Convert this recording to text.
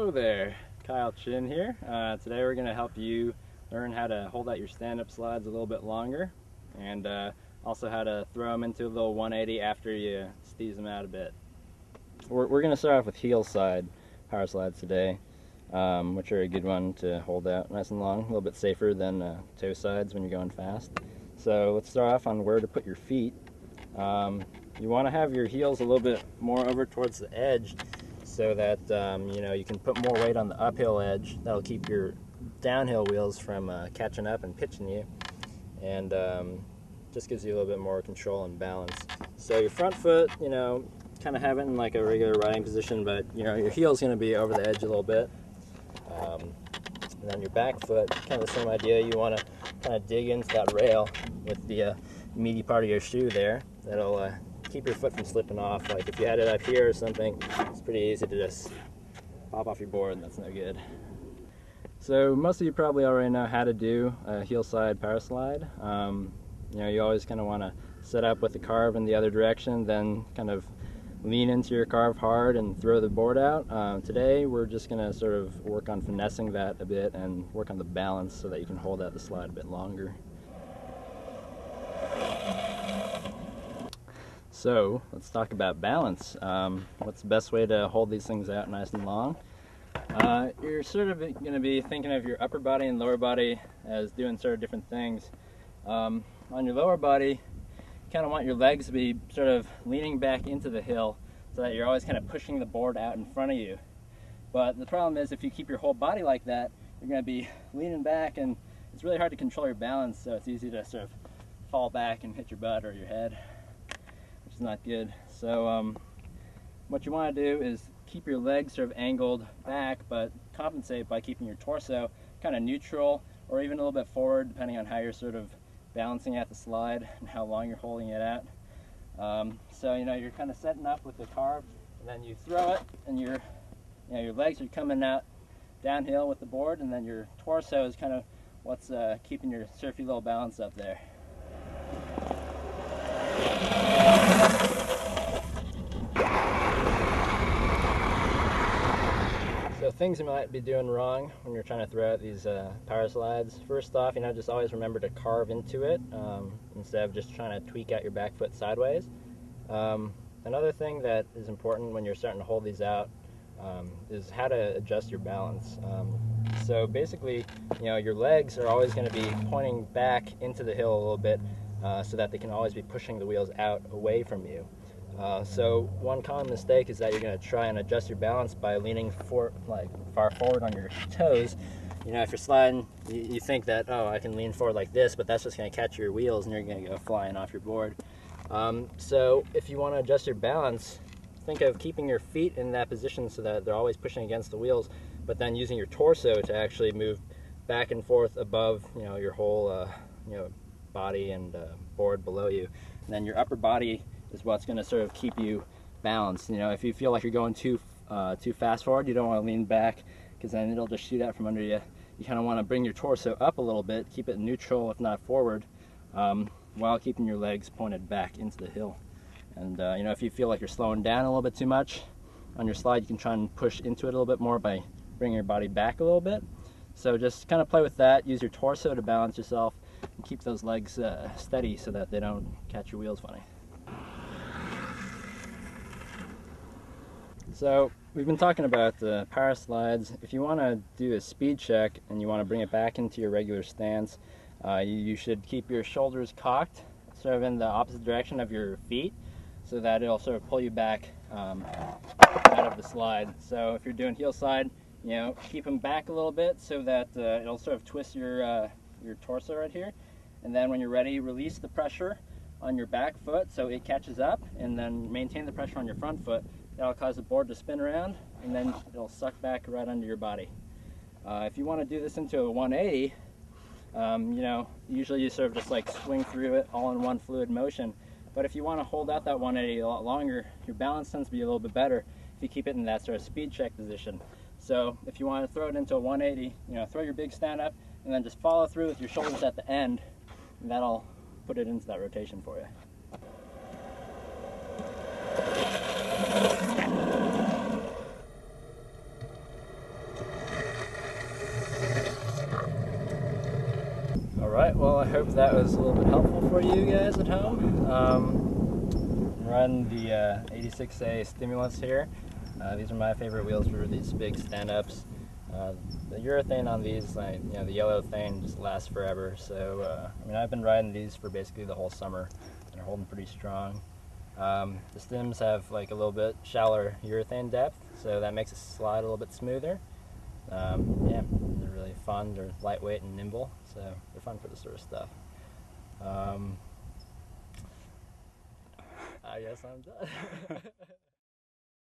Hello there, Kyle Chin here. Today we're going to help you learn how to hold out your stand-up slides a little bit longer, and also how to throw them into a little 180 after you steeze them out a bit. We're going to start off with Heelslide power slides today, which are a good one to hold out nice and long, a little bit safer than toe sides when you're going fast. So let's start off on where to put your feet. You want to have your heels a little bit more over towards the edge, so that you can put more weight on the uphill edge. That'll keep your downhill wheels from catching up and pitching you, and just gives you a little bit more control and balance. So your front foot, kind of have it in like a regular riding position, but your heel's going to be over the edge a little bit. And then your back foot, kind of the same idea. You want to kind of dig into that rail with the meaty part of your shoe there. That'll keep your foot from slipping off. Like if you had it up here or something, it's pretty easy to just pop off your board, and that's no good. So most of you probably already know how to do a heel slide power slide. You always kind of want to set up with the carve in the other direction, then kind of lean into your carve hard and throw the board out. Today we're just going to sort of work on finessing that a bit and work on the balance so that you can hold out the slide a bit longer. So let's talk about balance. What's the best way to hold these things out nice and long? You're sort of going to be thinking of your upper body and lower body as doing sort of different things. On your lower body, you kind of want your legs to be sort of leaning back into the hill so that you're always kind of pushing the board out in front of you. But the problem is if you keep your whole body like that, you're going to be leaning back, and it's really hard to control your balance, so it's easy to sort of fall back and hit your butt or your head, which is not good. So what you want to do is keep your legs sort of angled back, but compensate by keeping your torso kind of neutral or even a little bit forward, depending on how you're sort of balancing out the slide and how long you're holding it at. So you're kind of setting up with the carve, and then you throw it, and your legs are coming out downhill with the board, and then your torso is kind of what's keeping your surfy little balance up there. So things you might be doing wrong when you're trying to throw out these power slides. First off, just always remember to carve into it instead of just trying to tweak out your back foot sideways. Another thing that is important when you're starting to hold these out is how to adjust your balance. So basically, your legs are always going to be pointing back into the hill a little bit so that they can always be pushing the wheels out away from you. So one common mistake is that you're going to try and adjust your balance by leaning far forward on your toes. If you're sliding, you think that, oh, I can lean forward like this, but that's just going to catch your wheels and you're going to go flying off your board. So if you want to adjust your balance, think of keeping your feet in that position so that they're always pushing against the wheels, but then using your torso to actually move back and forth above your whole body and board below you. And then your upper body is what's going to sort of keep you balanced. If you feel like you're going too fast forward, you don't want to lean back because then it'll just shoot out from under you. You kind of want to bring your torso up a little bit, keep it neutral if not forward, while keeping your legs pointed back into the hill. And if you feel like you're slowing down a little bit too much on your slide, you can try and push into it a little bit more by bringing your body back a little bit. So just kind of play with that, use your torso to balance yourself, and keep those legs steady so that they don't catch your wheels funny. So we've been talking about the power slides. If you want to do a speed check and you want to bring it back into your regular stance, you should keep your shoulders cocked sort of in the opposite direction of your feet so that it'll sort of pull you back out of the slide. So if you're doing heel slide, keep them back a little bit so that it'll sort of twist your torso right here. And then when you're ready, release the pressure on your back foot so it catches up, and then maintain the pressure on your front foot. That'll cause the board to spin around, and then it'll suck back right under your body. If you want to do this into a 180, usually you sort of just like swing through it all in one fluid motion. But if you want to hold out that 180 a lot longer, your balance tends to be a little bit better if you keep it in that sort of speed check position. So if you want to throw it into a 180, throw your big stand up and then just follow through with your shoulders at the end, and that'll put it into that rotation for you. well, I hope that was a little bit helpful for you guys at home. I'm riding the 86A Stimulants here. These are my favorite wheels for these big stand-ups. The urethane on these, like, you know, the yellow thing just lasts forever. So, I mean, I've been riding these for basically the whole summer, and they're holding pretty strong. The stems have like a little bit shallower urethane depth, so that makes it slide a little bit smoother. Yeah, they're really fun. They're lightweight and nimble, so they're fun for this sort of stuff. I guess I'm done.